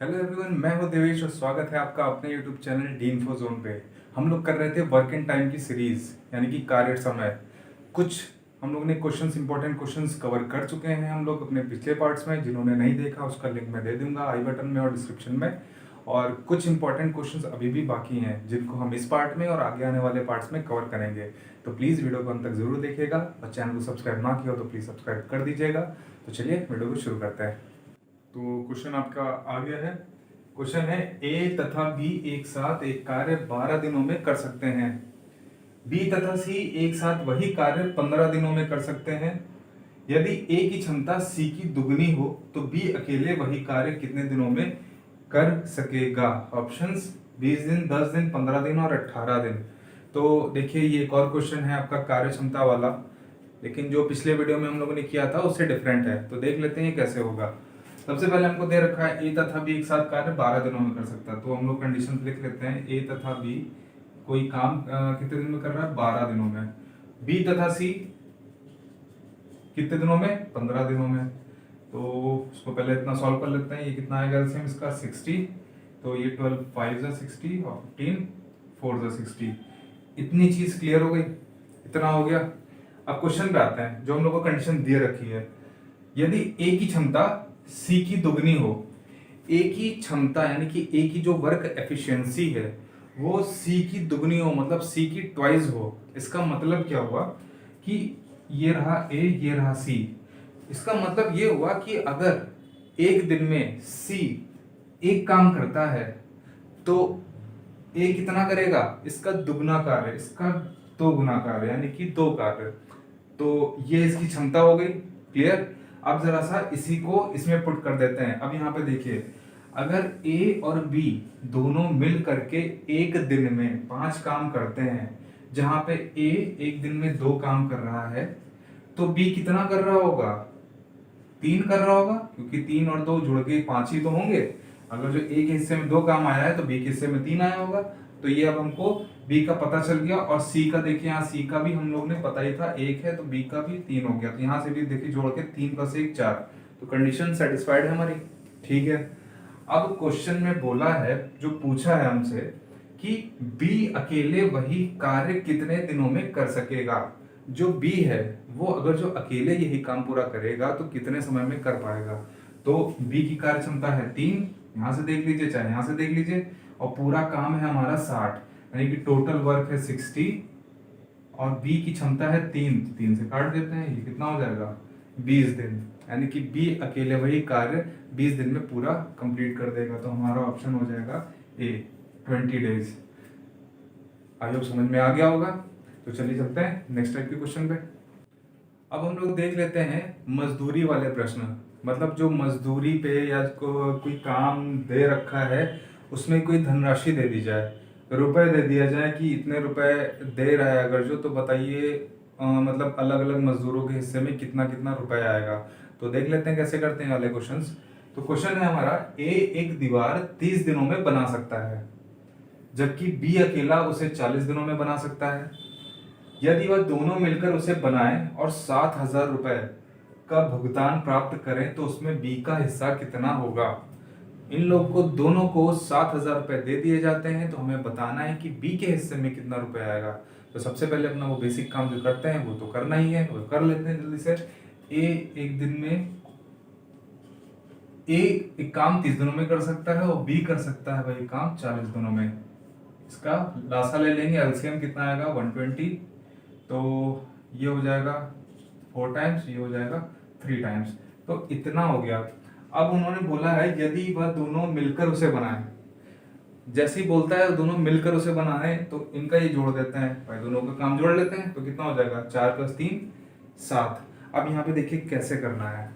Hello everyone, मैं हूं देवेश और स्वागत है आपका अपने YouTube channel D info zone पे। हम लोग कर रहे थे वर्क एंड टाइम की सीरीज, यानी कि कार्य समय। कुछ हम लोग ने इंपॉर्टेंट क्वेश्चंस कवर कर चुके हैं हम लोग अपने पिछले पार्ट्स में। जिन्होंने नहीं देखा उसका लिंक मैं दे दूंगा आई बटन में और डिस्क्रिप्शन में। और कुछ इंपॉर्टेंट क्वेश्चंस अभी भी बाकी हैं जिनको हम इस पार्ट में और आगे आने वाले पार्ट्स में कवर करेंगे। तो प्लीज़ वीडियो को अंत तक जरूर देखिएगा और चैनल को सब्सक्राइब ना किया हो तो प्लीज़ सब्सक्राइब कर दीजिएगा। तो चलिए वीडियो को शुरू करते हैं। तो क्वेश्चन आपका आ गया है। क्वेश्चन है, ए तथा बी एक साथ एक कार्य 12 दिनों में कर सकते हैं। बी तथा सी एक साथ वही कार्य 15 दिनों में कर सकते हैं। यदि ए की क्षमता सी की दुगनी हो तो बी अकेले वही कार्य कितने दिनों में कर सकेगा? ऑप्शंस 20 दिन, 10 दिन, 15 दिन और 18 दिन। तो देखिए, ये एक और क्वेश्चन है आपका कार्य क्षमता वाला, लेकिन जो पिछले वीडियो में हम लोगों ने किया था उससे डिफरेंट है। तो देख लेते हैं कैसे होगा। सबसे पहले हमको दे रखा है ए तथा बी एक साथ कार्य 12 दिनों में कर सकता है। तो हम लोग कंडीशन लिख लेते हैं, ए तथा बी कोई काम कितने दिन में कर रहा है? 12 दिनों में। बी तथा सी कितने दिनों में? 15 दिनों में। तो उसको पहले इतना सॉल्व कर लेते हैं। ये कितना आएगा एलसीएम इसका? 60। तो ये 12 5 जा 60 और 15 4 जा 60। इतनी चीज क्लियर हो गई, इतना हो गया। अब क्वेश्चन पे आते हैं जो हम लोग को कंडीशन दे रखी है। यदि ए की क्षमता सी की दुगनी हो, ए की क्षमता यानी कि ए की जो वर्क एफिशिएंसी है वो सी की दुगनी हो, मतलब सी की ट्वाइस हो। इसका मतलब क्या हुआ कि ये रहा ए, ये रहा सी। इसका मतलब ये हुआ कि अगर एक दिन में सी एक काम करता है तो ए कितना करेगा? इसका दुगना कार्य, इसका दो गुना कार्य, यानी कि दो कार्य। तो ये इसकी क्षमता हो गई। क्लियर? अब जरा सा इसी को इसमें पुट कर देते हैं। अब यहाँ पे देखिए, अगर ए और बी दोनों मिल करके एक दिन में 5 काम करते हैं, जहां पे ए एक दिन में 2 काम कर रहा है, तो बी कितना कर रहा होगा? 3 कर रहा होगा, क्योंकि 3 और 2 जुड़ के 5 ही तो होंगे। अगर जो ए के हिस्से में 2 काम आया है तो बी के हिस्से में 3 आया होगा। तो ये अब हमको बी का पता चल गया। और सी का देखिए, यहाँ सी का भी हम लोग ने पता ही था, 1 है तो बी का भी 3 हो गया। तो यहाँ से भी देखिए जोड़ के 3 + 1 4। तो कंडीशन सेटिस्फाइड है हमारी। ठीक है। अब क्वेश्चन में बोला है, जो पूछा है हमसे, कि बी अकेले वही कार्य कितने दिनों में कर सकेगा। जो बी है वो अगर जो अकेले यही काम पूरा करेगा तो कितने समय में कर पाएगा? तो बी की कार्य क्षमता है 3, यहां से देख लीजिए चाहे यहां से देख लीजिए, और पूरा काम है हमारा 60, यानी कि टोटल वर्क है 60। और बी की क्षमता है 3, 3 से काट देते हैं, ये कितना हो जाएगा? 20 दिन। यानी कि बी अकेले वही कार्य 20 दिन में पूरा कंप्लीट कर देगा। तो हमारा ऑप्शन हो जाएगा ए, 20 डेज। आई होप समझ में आ गया होगा। तो चलिए चलते हैं नेक्स्ट टाइप के क्वेश्चन पे। अब हम लोग देख लेते हैं मजदूरी वाले प्रश्न। मतलब जो मजदूरी पे या कोई काम दे रखा है उसमें कोई धनराशि दे दी जाए, रुपए दे दिया जाए कि इतने रुपए दे रहा है अगर जो, तो बताइए मतलब अलग अलग मजदूरों के हिस्से में कितना कितना रुपए आएगा। तो देख लेते हैं कैसे करते हैं वाले क्वेश्चंस। तो क्वेश्चन है हमारा, ए एक दीवार 30 दिनों में बना सकता है, जबकि बी अकेला उसे 40 दिनों में बना सकता है। यदि वह दोनों मिलकर उसे बनाए और 7,000 रुपए का भुगतान प्राप्त करें तो उसमें बी का हिस्सा कितना होगा? इन लोग को दोनों को 7,000 रुपए दे दिए जाते हैं, तो हमें बताना है कि बी के हिस्से में कितना रुपए आएगा। तो सबसे पहले अपना वो बेसिक काम जो करते हैं वो तो करना ही है, वो कर लेते हैं जल्दी से। ए एक दिन में ए एक काम 30 दिनों में कर सकता है और बी कर सकता है वही काम 40 दिनों में। इसका लासा ले लेंगे, एलसीएम कितना आएगा? 120। तो ये हो जाएगा 4 टाइम्स, ये हो जाएगा 3 टाइम्स। तो इतना हो गया। अब उन्होंने बोला है यदि वह दोनों मिलकर उसे बनाए। जैसे ही बोलता है दोनों मिलकर उसे बनाए तो इनका ये जोड़ देते हैं, भाई दोनों का काम जोड़ लेते हैं। तो कितना हो जाएगा? 4 + 3 7। अब यहाँ पे देखिए कैसे करना है।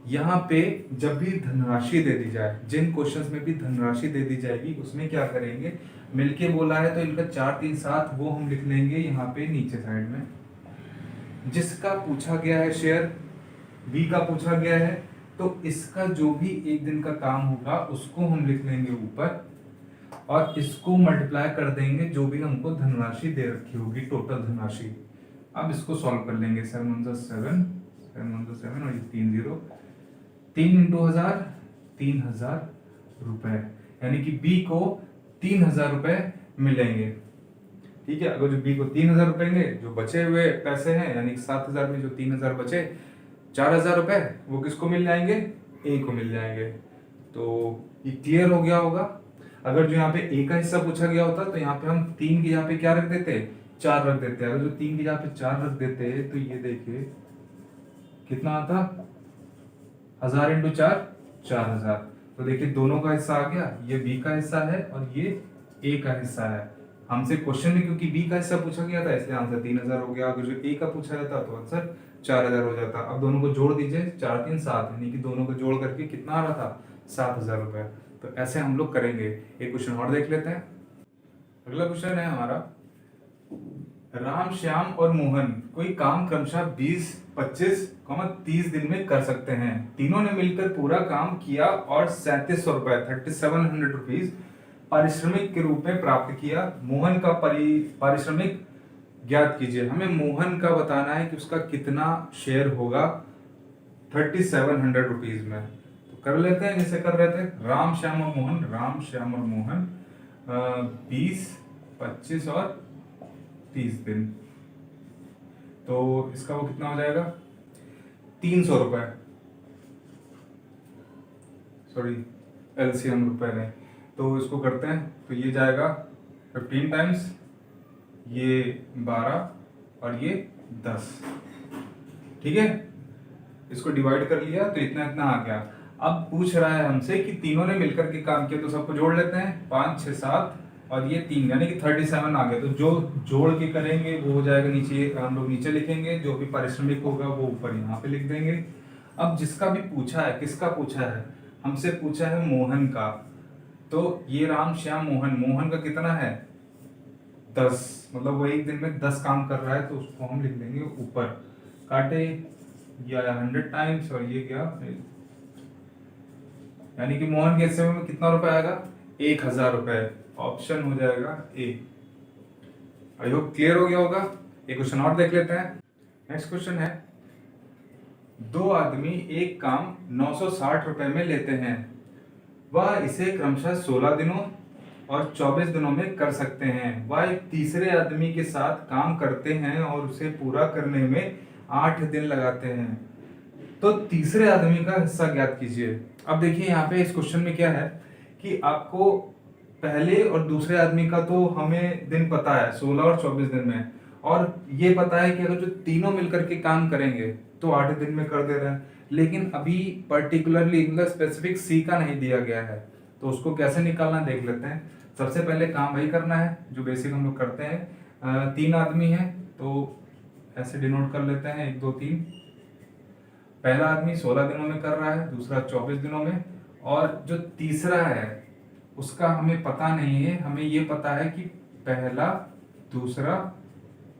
यहाँ पे जब भी धनराशि दे दी जाए, जिन क्वेश्चंस में भी धनराशि दे दी जाएगी उसमें क्या करेंगे, मिलके बोला है तो इनका 4 3 7 वो हम लिख लेंगे यहाँ पे नीचे साइड में। जिसका पूछा गया है शेयर, बी का पूछा गया है, तो इसका जो भी एक दिन का काम होगा उसको हम लिख लेंगे ऊपर, और इसको मल्टीप्लाई कर देंगे जो भी हमको धनराशि दे रखी होगी, टोटल धनराशि। अब इसको सॉल्व कर लेंगे। 7 1 7, 7 1 7 और ये 3 0, 3 × 1000 3000 रुपए, यानी कि बी को 3000 रुपए मिलेंगे। ठीक है, अगर जो बी को 3000 रुपए मिलेंगे, जो बचे हुए पैसे हैं यानी कि 7000 में जो 3000 बचे, 4000 रुपए वो किसको मिल जाएंगे, ए को मिल जाएंगे। तो ये क्लियर हो गया होगा। अगर जो यहाँ पे ए का हिस्सा पूछा गया होता तो यहाँ पे हम 3 की जगह पे क्या रख देते, 4 रख देते। अगर जो 3 की जगह पे 4 रख देते तो ये देखिए कितना आता, 1000 इंटू 4, 4000। तो देखिए दोनों का हिस्सा आ गया, ये बी का हिस्सा है और ये ए का हिस्सा है। हमसे क्वेश्चन में क्योंकि बी का हिस्सा पूछा गया था इसलिए आंसर 3000 हो गया। अगर जो ए का पूछा जाता तो आंसर 4000 हो जाता। अब दोनों को जोड़ दीजिए, 4 3 7, यानी कि दोनों को जोड़ करके कितना आ रहा था, 7000 रुपए। तो ऐसे हम लोग करेंगे। एक क्वेश्चन और देख लेते हैं। अगला क्वेश्चन है हमारा, राम श्याम और मोहन कोई काम क्रमशः 20, 25, 30 दिन में कर सकते हैं। तीनों ने मिलकर पूरा काम किया और 3700 रुपए 3700 रुपीज पारिश्रमिक के रूप में प्राप्त किया। मोहन का पारिश्रमिक ज्ञात कीजिए। हमें मोहन का बताना है कि उसका कितना शेयर होगा 3700 रुपीज में। तो कर लेते हैं जैसे कर रहे थे, राम श्याम और मोहन, राम श्याम और मोहन 20, 25 और 30 दिन। तो इसका वो कितना हो जाएगा, 300 रुपए, सॉरी एलसीएम रुपए में। तो इसको करते हैं तो ये जाएगा 15 टाइम्स, ये 12 और ये 10। ठीक है, इसको डिवाइड कर लिया तो इतना इतना आ गया। अब पूछ रहा है हमसे कि तीनों ने मिलकर के काम किया, तो सबको जोड़ लेते हैं, 5 6 7 और ये 3, यानी कि 37 आ गया। तो जो जोड़ के करेंगे वो हो जाएगा नीचे, हम लोग नीचे लिखेंगे, जो भी पारिश्रमिक होगा वो ऊपर यहाँ पे लिख देंगे। अब जिसका भी पूछा है, किसका पूछा है, हमसे पूछा है मोहन का। तो ये राम श्याम मोहन, मोहन का कितना है 10, मतलब वो एक दिन में 10 काम कर रहा है, तो उसको हम लिख देंगे ऊपर। काटे, ये आया 100 टाइम्स और ये क्या, यानी कि मोहन के हिस्से में कितना रुपए आएगा, 1000 रुपए। ऑप्शन हो जाएगा ए। आई होप क्लियर हो गया होगा। एक क्वेश्चन और देख लेते हैं। नेक्स्ट क्वेश्चन है, दो आदमी एक काम 960 रुपए में लेते हैं। वह इसे क्रमशः 16 दिनों और 24 दिनों में कर सकते हैं। वह एक तीसरे आदमी के साथ काम करते हैं और उसे पूरा करने में 8 दिन लगाते हैं। तो तीसरे आदमी का हिस्सा ज्ञात कीजिए। अब देखिए यहाँ पे इस क्वेश्चन में क्या है कि आपको पहले और दूसरे आदमी का तो हमें दिन पता है 16 और 24 दिन में, और ये पता है कि अगर जो तीनों मिलकर के काम करेंगे तो 8 दिन में कर दे रहे हैं। लेकिन अभी पर्टिकुलरली मतलब स्पेसिफिक सी का नहीं दिया गया है, तो उसको कैसे निकालना देख लेते हैं। सबसे पहले काम वही करना है जो बेसिक हम लोग करते हैं। 3 आदमी हैं तो ऐसे डिनोट कर लेते हैं 1 2 3। पहला आदमी 16 दिनों में कर रहा है, दूसरा 24 दिनों में, और जो तीसरा है उसका हमें पता नहीं है। हमें ये पता है कि पहला, दूसरा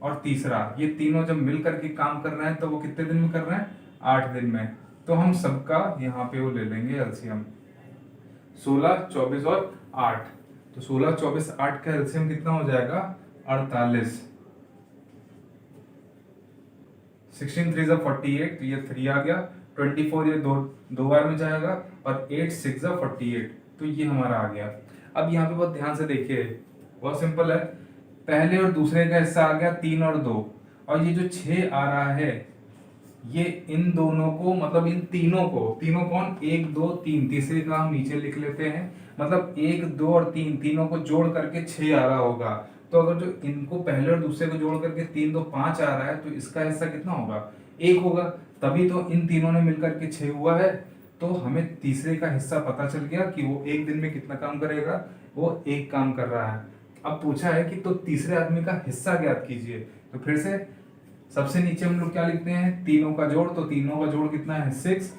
और तीसरा ये तीनों जब मिल करके काम कर रहे हैं तो वो कितने दिन में कर रहे हैं, 8 दिन में। तो हम सबका यहाँ पे वो ले लेंगे एलसीएम, 16 24 और 8। तो 16 24 8 का एलसीएम कितना हो जाएगा, 48। 16 3 48, तो ये 3 आ गया। 24 ये दो बार में जाएगा और 8 6 48, तो ये हमारा आ गया। अब यहाँ पे बहुत ध्यान से देखिए, बहुत सिंपल है। पहले और दूसरे का हिस्सा आ गया 3 और 2, और ये जो 6 आ रहा है ये इन दोनों को, मतलब इन तीनों को, तीनों कौन, 1 2 3, तीसरे का हम नीचे लिख लेते हैं। मतलब 1 2 और 3 तीनों को जोड़ करके 6 आ रहा होगा। तो अगर जो इनको पहले और दूसरे को जोड़ करके 3 2 5 आ रहा है तो इसका हिस्सा कितना होगा, 1 होगा। तभी तो इन तीनों ने मिलकर के 6 हुआ है। तो हमें तीसरे का हिस्सा पता चल गया कि वो एक दिन में कितना काम करेगा, वो 1 काम कर रहा है। अब पूछा है कि तो तीसरे आदमी का हिस्सा ज्ञात कीजिए। तो फिर से सबसे नीचे हम लोग क्या लिखते हैं, तीनों का जोड़। तो तीनों का जोड़ कितना है, 6,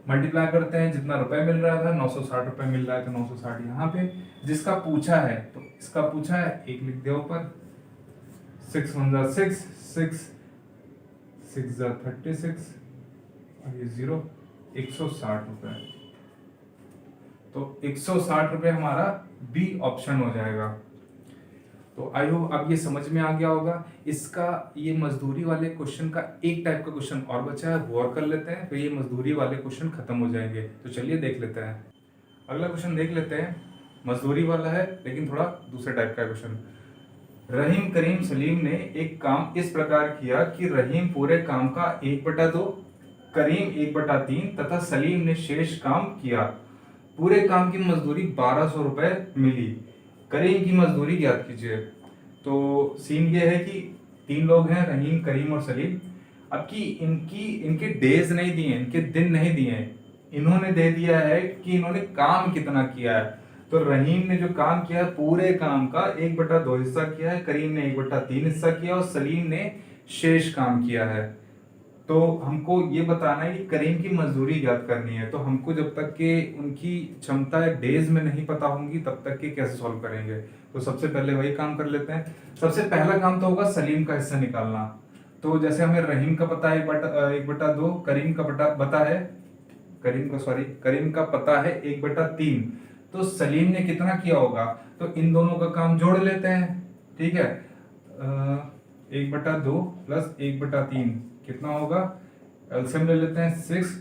मल्टीप्लाई करते हैं, जितना रुपए मिल रहा था 960 रुपए मिल रहा है तो 960 यहाँ पे। जिसका पूछा है तो इसका पूछा है 1 लिख दिया ऊपर, 6 1 जा 6, 6 6 जा 36 और ये 0, 160 रुपए। तो 160 रुपए हमारा बी ऑप्शन हो जाएगा। तो आई होप अब ये समझ में आ गया होगा। इसका ये मजदूरी वाले क्वेश्चन का एक टाइप का क्वेश्चन और बचा है, वो और कर लेते हैं, तो ये मजदूरी वाले क्वेश्चन खत्म हो जाएंगे। तो चलिए देख लेते हैं। अगला क्वेश्चन देख लेते हैं, मजदूरी वाला है लेकिन थोड़ा दूसरे टाइप का क्वेश्चन। रहीम, करीम, सलीम ने एक काम इस प्रकार किया कि रहीम पूरे काम का 1/2, करीम 1/3 तथा सलीम ने शेष काम किया। पूरे काम की मजदूरी 1200 रुपए मिली। करीम की मजदूरी ज्ञात कीजिए। तो सीन ये है कि 3 लोग हैं, रहीम, करीम और सलीम। अब की इनके डेज नहीं दिए, इनके दिन नहीं दिए, इन्होंने दे दिया है कि इन्होंने काम कितना किया है। तो रहीम ने जो काम किया है पूरे काम का 1/2 हिस्सा किया है, करीम ने 1/3 हिस्सा किया और सलीम ने शेष काम किया है। तो हमको ये बताना है कि करीम की मजदूरी ज्ञात करनी है। तो हमको जब तक के उनकी क्षमता डेज में नहीं पता होंगी तब तक के कैसे सॉल्व करेंगे। तो सबसे पहले वही काम कर लेते हैं। सबसे पहला काम तो होगा सलीम का हिस्सा निकालना। तो जैसे हमें रहीम का पता है 1/2, करीम का पता है, करीम का पता है 1/3, तो सलीम ने कितना किया होगा। तो इन दोनों का काम जोड़ लेते हैं, ठीक है। 1/2 प्लस 1/3 कितना होगा, एलसीएम ले लेते हैं 6,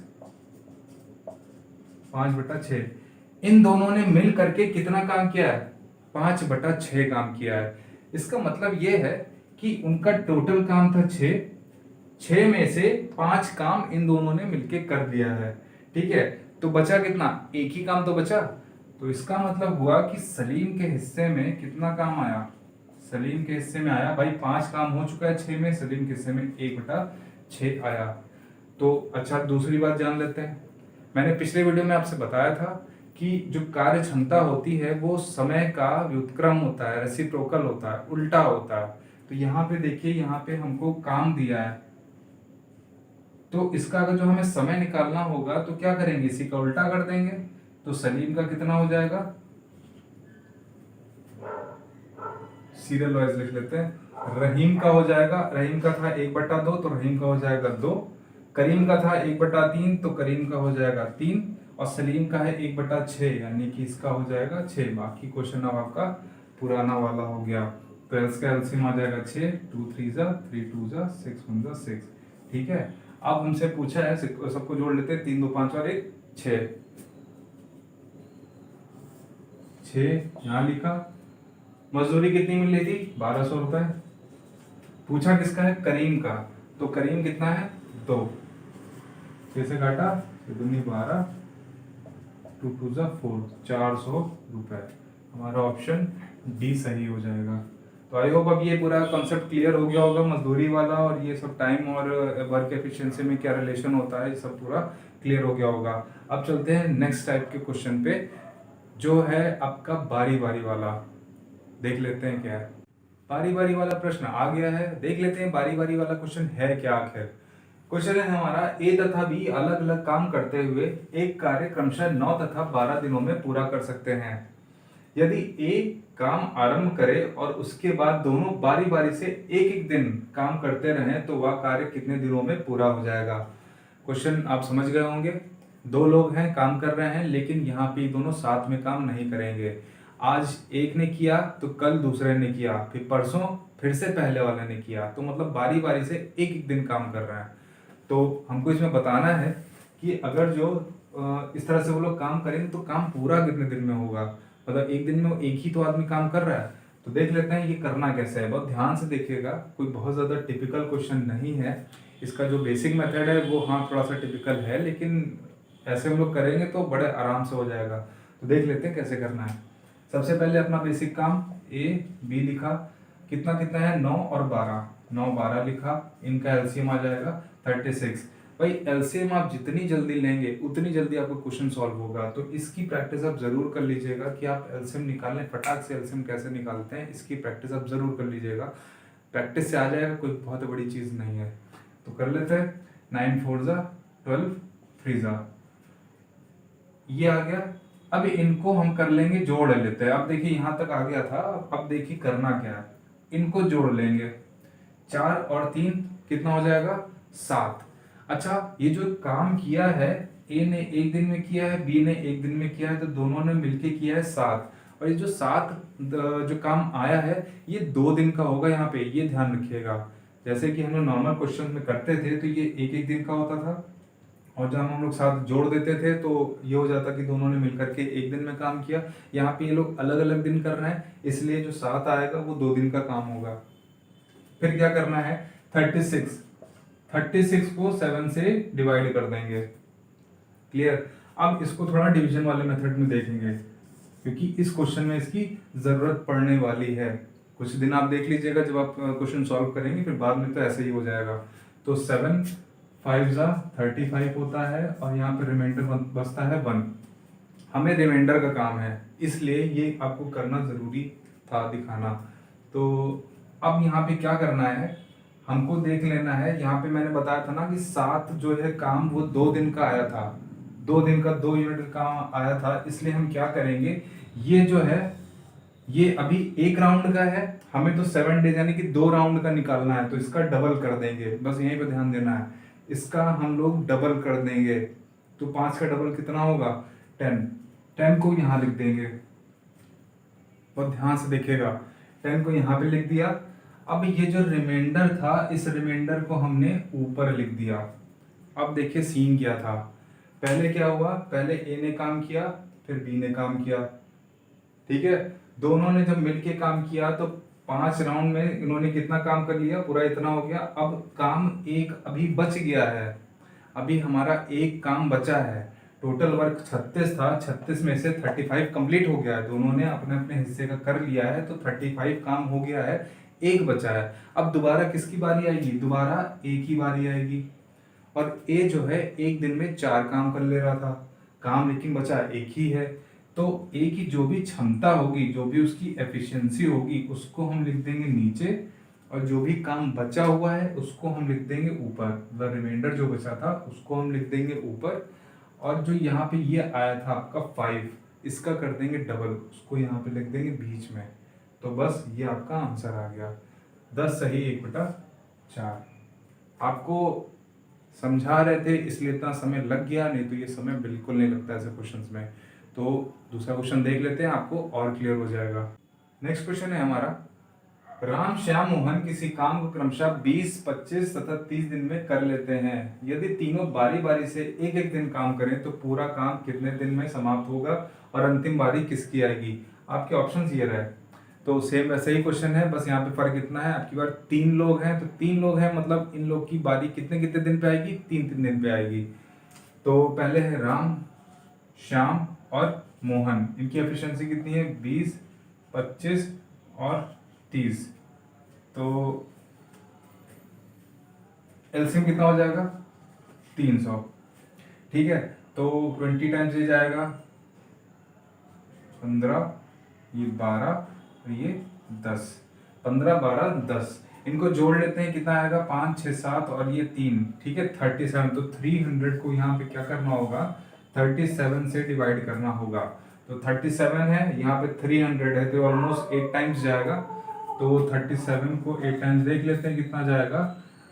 5/6। इन दोनों ने मिल करके कितना काम किया है, 5/6 काम किया है। इसका मतलब ये है कि उनका टोटल काम था 6 में से 5 काम इन दोनों ने मिलके कर दिया है, ठीक है। तो बचा कितना, एक ही काम तो बचा। तो इसका मतलब हुआ कि सलीम के हिस्से में कितना काम आया, सलीम के हिस्से में आया भाई 5 काम हो चुका है 6 में, सलीम के हिस्से में 1/6 आया। तो अच्छा दूसरी बात जान लेते हैं। मैंने पिछले वीडियो में आपसे बताया था कि जो कार्य क्षमता होती है वो समय का व्युत्क्रम होता है, रेसिप्रोकल होता है, उल्टा होता है। तो यहाँ पे देखिए, यहाँ पे हमको काम दिया है, तो इसका अगर जो हमें समय निकालना होगा तो क्या करेंगे, इसी का उल्टा कर देंगे। तो सलीम का कितना हो जाएगा, सीरियल वाइज लिख लेते हैं। रहीम का हो जाएगा, रहीम का था 1/2 तो रहीम का हो जाएगा 2, करीम का था 1/3 तो करीम का हो जाएगा 3, और सलीम का है 1/6 यानी कि इसका हो जाएगा 6। बाकी क्वेश्चन अब आपका पुराना वाला हो गया। तो इसका एलसीएम आ जाएगा 6, 2 3 जा 3 2 जा 6 1 जा 6, ठीक है। अब हमसे पूछा है, सबको जोड़ लेते हैं, 3 2 5 और 1 6, 6 यहाँ लिखा। मजदूरी कितनी मिल रही थी, 1200 रुपए। पूछा किसका है, करीम का। तो करीम कितना है, 2, 6 से काटा 12, 2 2 जा 4, 400 रुपए। हमारा ऑप्शन डी सही हो जाएगा। तो आई होप अब ये पूरा कॉन्सेप्ट क्लियर हो गया होगा, मजदूरी वाला और ये सब टाइम और वर्क एफिशिएंसी में क्या रिलेशन होता है, ये सब पूरा क्लियर हो गया होगा। अब चलते हैं नेक्स्ट टाइप के क्वेश्चन पे, जो है आपका बारी बारी वाला। देख लेते हैं क्या है। बारी बारी वाला प्रश्न आ गया है, देख लेते हैं बारी बारी वाला क्वेश्चन है क्या आखिर। क्वेश्चन है हमारा, ए तथा बी अलग अलग काम करते हुए एक कार्य क्रमशः 9 तथा 12 दिनों में पूरा कर सकते हैं। यदि ए काम आरंभ करे और उसके बाद दोनों बारी बारी से एक एक दिन काम करते रहें तो वह कार्य कितने दिनों में पूरा हो जाएगा। क्वेश्चन आप समझ गए होंगे। 2 लोग हैं, काम कर रहे हैं, लेकिन यहाँ पे दोनों साथ में काम नहीं करेंगे। आज एक ने किया तो कल दूसरे ने किया, फिर परसों फिर से पहले वाले ने किया, तो मतलब बारी बारी से एक एक दिन काम कर रहे हैं। तो हमको इसमें बताना है कि अगर जो इस तरह से वो लोग काम करेंगे तो काम पूरा कितने दिन में होगा। मतलब एक दिन में एक ही तो आदमी काम कर रहा है। तो देख लेते हैं ये करना कैसे है, बहुत ध्यान से देखिएगा। कोई बहुत ज़्यादा टिपिकल क्वेश्चन नहीं है। इसका जो बेसिक मेथड है वो हाँ थोड़ा सा टिपिकल है, लेकिन ऐसे हम लोग करेंगे तो बड़े आराम से हो जाएगा। तो देख लेते हैं कैसे करना है। सबसे पहले अपना बेसिक काम, ए बी लिखा, कितना कितना है 9 और 12, 9 12 लिखा, इनका एलसीएम आ जाएगा 36। भाई एलसीएम आप जितनी जल्दी लेंगे उतनी जल्दी आपको क्वेश्चन सॉल्व होगा। तो इसकी प्रैक्टिस आप जरूर कर लीजिएगा कि आप एलसीएम निकालें, फटाक से एलसीएम कैसे निकालते हैं, इसकी प्रैक्टिस आप जरूर कर लीजिएगा। प्रैक्टिस से आ जाएगा, कोई बहुत बड़ी चीज़ नहीं है। तो कर लेते हैं। 9 4 जा 12, 3 जा, ये आ गया। अब इनको हम कर लेंगे, जोड़ लेते हैं। अब देखिए यहाँ तक आ गया था, अब देखिए करना क्या है, इनको जोड़ लेंगे। 4 और 3 कितना हो जाएगा 7। अच्छा ये जो काम किया है, ए ने एक दिन में किया है, बी ने एक दिन में किया है, तो दोनों ने मिलके किया है 7। और ये जो 7 जो काम आया है ये 2 दिन का होगा। यहाँ पे ये ध्यान रखिएगा, जैसे कि हम लोग नॉर्मल क्वेश्चन में करते थे तो ये एक एक दिन का होता था और जब हम लोग साथ जोड़ देते थे तो ये हो जाता कि दोनों ने मिलकर के एक दिन में काम किया। यहाँ पे ये लोग अलग अलग दिन कर रहे हैं, इसलिए जो 7 आएगा वो 2 दिन का काम होगा। फिर क्या करना है, 36 को 7 से डिवाइड कर देंगे। क्लियर। अब इसको थोड़ा डिवीजन वाले मेथड में देखेंगे, क्योंकि इस क्वेश्चन में इसकी जरूरत पड़ने वाली है। कुछ दिन आप देख लीजिएगा जब आप क्वेश्चन सॉल्व करेंगे, फिर बाद में तो ऐसे ही हो जाएगा। तो 7 5 जा 35 होता है, और यहाँ पे रिमाइंडर बचता है 1। हमें रिमाइंडर का काम है, इसलिए ये आपको करना जरूरी था दिखाना। तो अब यहाँ पे क्या करना है, हमको देख लेना है। यहाँ पे मैंने बताया था ना कि 7 जो है काम वो 2 दिन का आया था, 2 दिन का 2 यूनिट काम आया था। इसलिए हम क्या करेंगे, ये जो है ये अभी 1 राउंड का है, हमें तो 7 डेज यानी कि 2 राउंड का निकालना है, तो इसका डबल कर देंगे। बस यहीं पे ध्यान देना है, इसका हम लोग डबल कर देंगे। तो 5 का डबल कितना होगा, 10। 10 को यहाँ लिख देंगे, बहुत ध्यान से देखिएगा। 10 को यहाँ पे लिख दिया। अब ये जो रिमाइंडर था, इस रिमाइंडर को हमने ऊपर लिख दिया। अब देखिए सीन क्या था, पहले क्या हुआ, पहले ए ने काम किया, फिर बी ने काम किया। ठीक है, दोनों ने जब मिलके काम किया तो 5 राउंड में इन्होंने कितना काम कर लिया, पूरा इतना हो गया। अब काम एक अभी बच गया है, अभी हमारा एक काम बचा है। टोटल वर्क 36 था, 36 में से 35 कंप्लीट हो गया है, दोनों ने अपने अपने हिस्से का कर लिया है, तो 35 काम हो गया है, एक बचा है। अब दोबारा किसकी बारी आएगी, दोबारा ए की बारी आएगी। और ए जो है एक दिन में 4 काम कर ले रहा था, काम लेकिन बचा एक ही है। तो ए की जो भी क्षमता होगी, जो भी उसकी एफिशिएंसी होगी, उसको हम लिख देंगे नीचे, और जो भी काम बचा हुआ है उसको हम लिख देंगे ऊपर। द रिमाइंडर जो बचा था उसको हम लिख देंगे ऊपर। और जो यहाँ पे ये आया था आपका 5, इसका कर देंगे डबल, उसको यहाँ पे लिख देंगे बीच में। तो बस ये आपका आंसर आ गया, 10 सही 1/4। आपको समझा रहे थे इसलिए इतना समय लग गया, नहीं तो ये समय बिल्कुल नहीं लगता ऐसे क्वेश्चंस में। तो दूसरा क्वेश्चन देख लेते हैं, आपको और क्लियर हो जाएगा। नेक्स्ट क्वेश्चन है हमारा, राम श्याम मोहन किसी काम को क्रमशः 20, 25 तथा 30 दिन में कर लेते हैं। यदि तीनों बारी बारी से एक एक दिन काम करें तो पूरा काम कितने दिन में समाप्त होगा और अंतिम बारी किसकी आएगी। आपके ऑप्शन ये रहे। तो सेम वैसे ही क्वेश्चन है, बस यहाँ पे फर्क इतना है, आपकी बार 3 लोग हैं, तो 3 लोग हैं मतलब इन लोग की बारी कितने कितने दिन पे आएगी, 3 दिन पे आएगी। तो पहले है राम, श्याम और मोहन, इनकी एफिशिएंसी कितनी है, 20, 25 और 30। तो एलसीएम कितना हो जाएगा, 300। ठीक है, तो 20 टाइम्स ये जाएगा 15, ये 12 और ये 10, 15, 12, 10। इनको जोड़ लेते हैं, कितना आएगा, 5, 6, 7 और ये 3। ठीक है, 37। तो 300 को यहाँ पे क्या करना होगा, 37 से डिवाइड करना होगा। तो 37 है, यहाँ पे 300 है, तो ऑलमोस्ट 8 टाइम्स जाएगा। तो 37 को 8 टाइम्स देख लेते हैं कितना जाएगा,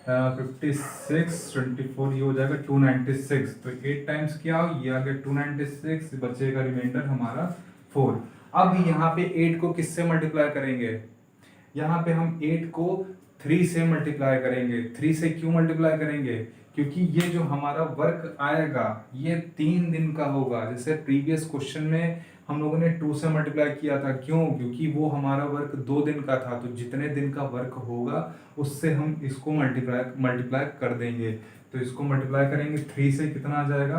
56, 24, ये हो जाएगा 296। तो 8 टाइम्स क्या, ये आ गया 296, बचेगा रिमाइंडर हमारा 4। अब यहाँ पे 8 को किससे मल्टीप्लाई करेंगे, यहाँ पे हम 8 को 3 से मल्टीप्लाई करेंगे। 3 से क्यों मल्टीप्लाई करेंगे, क्योंकि ये जो हमारा वर्क आएगा ये 3 दिन का होगा। जैसे प्रीवियस क्वेश्चन में हम लोगों ने 2 से मल्टीप्लाई किया था, क्यों, क्योंकि वो हमारा वर्क 2 दिन का था। तो जितने दिन का वर्क होगा उससे हम इसको मल्टीप्लाई कर देंगे। तो इसको मल्टीप्लाई करेंगे 3 से, कितना आ जाएगा,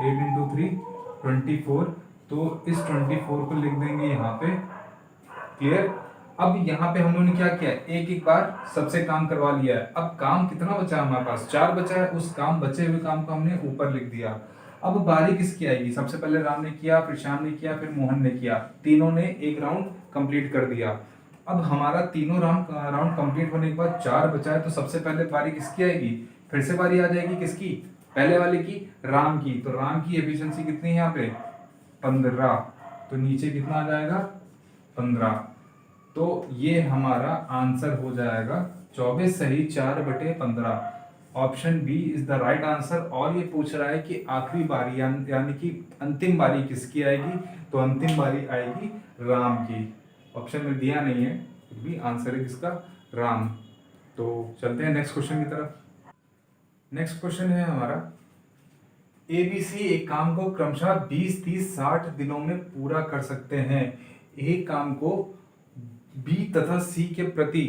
8 इंटू 3 24। तो इस 24 को लिख देंगे यहाँ पे। क्लियर। अब यहाँ पे हम लोगों ने क्या किया, एक एक बार सबसे काम करवा लिया है। अब काम कितना बचा है हमारे पास, 4 बचा है, उस काम बचे हुए काम को हमने ऊपर लिख दिया। अब बारी किसकी आएगी, सबसे पहले राम ने किया, फिर श्याम ने किया, फिर मोहन ने किया, तीनों ने एक राउंड कंप्लीट कर दिया। अब हमारा तीनों राउंड कंप्लीट होने के बाद 4 बचा है, तो सबसे पहले बारी किसकी आएगी, फिर से बारी आ जाएगी किसकी, पहले वाले की, राम की। तो राम की एफिशिएंसी कितनी है यहाँ पे, 15। तो नीचे कितना आ जाएगा, 15। तो ये हमारा आंसर हो जाएगा 24 सही 4/15। Option B is the right answer. और ये पूछ रहा है कि आखिरी बारी यानी कि अंतिम बारी किसकी आएगी, तो अंतिम बारी आएगी राम की। ऑप्शन में दिया नहीं है, फिर भी आंसर है किसका, राम। तो चलते हैं नेक्स्ट क्वेश्चन की तरफ। नेक्स्ट क्वेश्चन है हमारा, ABC एक काम को क्रमशः 20, 30, 60 दिनों में पूरा कर सकते हैं। एक काम को B तथा C के प्रति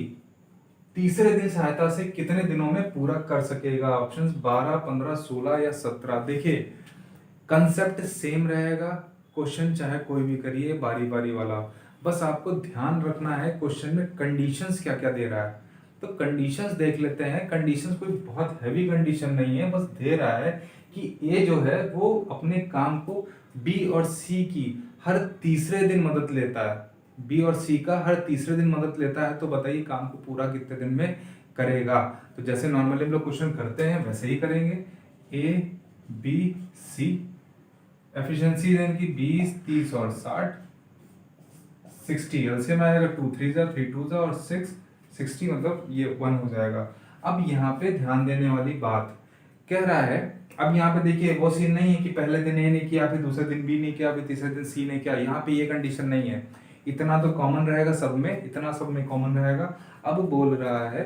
तीसरे दिन सहायता से कितने दिनों में पूरा कर सकेगा? ऑप्शंस 12, 15, 16 या 17। देखिए कंसेप्ट सेम रहेगा, क्वेश्चन चाहे कोई भी करिए बारी बारी वाला, बस आपको ध्यान रखना है क्वेश्चन में कंडीशंस क्या क्या दे रहा है। तो कंडीशंस देख लेते हैं। कंडीशंस कोई बहुत हैवी कंडीशन नहीं है, बस दे रहा है कि ए जो है वो अपने काम को बी और सी की हर तीसरे दिन मदद लेता है। बी और सी का हर तीसरे दिन मदद लेता है, तो बताइए काम को पूरा कितने दिन में करेगा? तो जैसे नॉर्मली हम लोग क्वेश्चन करते हैं वैसे ही करेंगे। ए बी सी, एफिशिएंसी इनकी 20, 30 और 60, 60 एलसीएम आएगा, 2 3 जा 3 2 जा और 6 60, मतलब ये 1 हो जाएगा। अब यहाँ पे ध्यान देने वाली बात कह रहा है, अब यहाँ पे देखिए वो सीन नहीं है कि पहले दिन ए ने किया फिर दूसरे दिन बी ने किया फिर तीसरे दिन सी ने किया, यहाँ पे ये कंडीशन नहीं है। इतना तो कॉमन रहेगा सब में, इतना सब में कॉमन रहेगा। अब बोल रहा है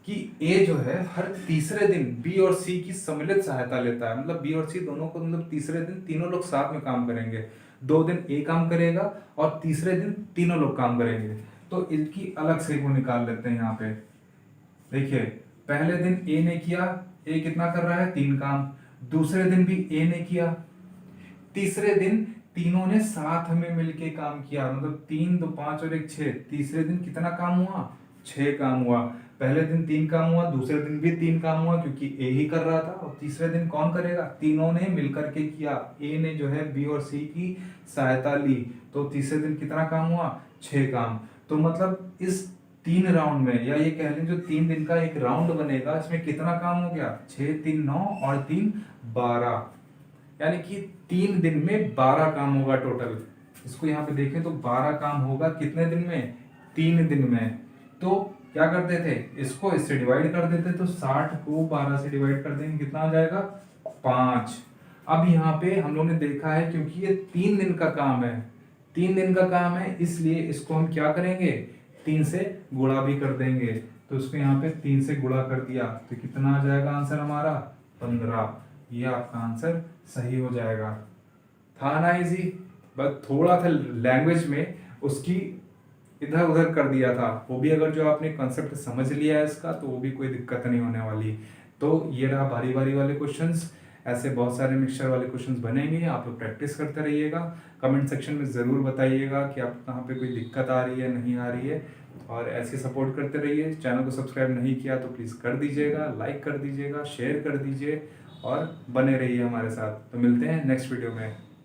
कि ए जो है हर तीसरे दिन बी और सी की सम्मिलित सहायता लेता है, मतलब बी और सी दोनों को, मतलब तीसरे दिन तीनों लोग साथ में काम करेंगे। 2 दिन ए काम करेगा और तीसरे दिन तीनों लोग काम करेंगे। तो इनकी अलग से वो निकाल लेते हैं। यहाँ पे देखिए पहले दिन ए ने किया, ए कितना कर रहा है? 3 काम। दूसरे दिन भी ए ने किया, तीसरे दिन तीनों ने साथ में मिलके काम किया, मतलब 3 2 5 और 1 6। तीसरे दिन कितना काम हुआ? 6 काम हुआ। पहले दिन 3 काम हुआ, दूसरे दिन भी 3 काम हुआ क्योंकि ए ही कर रहा था, और तीसरे दिन कौन करेगा? तीनों ने मिलकर के किया। ए ने जो है बी और सी की सहायता ली, तो तीसरे दिन कितना काम हुआ? 6 काम। तो मतलब इस 3 राउंड में, या ये कह लें जो 3 दिन का एक राउंड बनेगा, इसमें कितना काम हो गया? 6 3 9 और 3 12, यानी कि 3 दिन में 12 काम होगा टोटल। इसको यहाँ पे देखें तो 12 काम होगा कितने दिन में? 3 दिन में। तो क्या करते थे? इसको इससे डिवाइड कर देते, तो 60 को 12 से डिवाइड कर देंगे, कितना आ जाएगा? 5। अब यहाँ पे हम लोग ने देखा है क्योंकि ये 3 दिन का काम है, 3 दिन का काम है, इसलिए इसको हम क्या करेंगे? 3 से गुणा भी कर देंगे। तो इसको यहाँ पे 3 से गुणा कर दिया तो कितना आ जाएगा आंसर हमारा? 15। ये आपका आंसर सही हो जाएगा। था ना इजी? बस थोड़ा सा लैंग्वेज में उसकी इधर उधर कर दिया था, वो भी अगर जो आपने कॉन्सेप्ट समझ लिया है इसका, तो वो भी कोई दिक्कत नहीं होने वाली। तो ये रहा बारी बारी वाले क्वेश्चंस। ऐसे बहुत सारे मिक्सचर वाले क्वेश्चंस बनेंगे, आप लोग प्रैक्टिस करते रहिएगा। कमेंट सेक्शन में ज़रूर बताइएगा कि आप कहाँ पे कोई दिक्कत आ रही है, नहीं आ रही है, और ऐसे सपोर्ट करते रहिए। चैनल को सब्सक्राइब नहीं किया तो प्लीज़ कर दीजिएगा, लाइक कर दीजिएगा, शेयर कर दीजिए और बने रहिए हमारे साथ। तो मिलते हैं नेक्स्ट वीडियो में।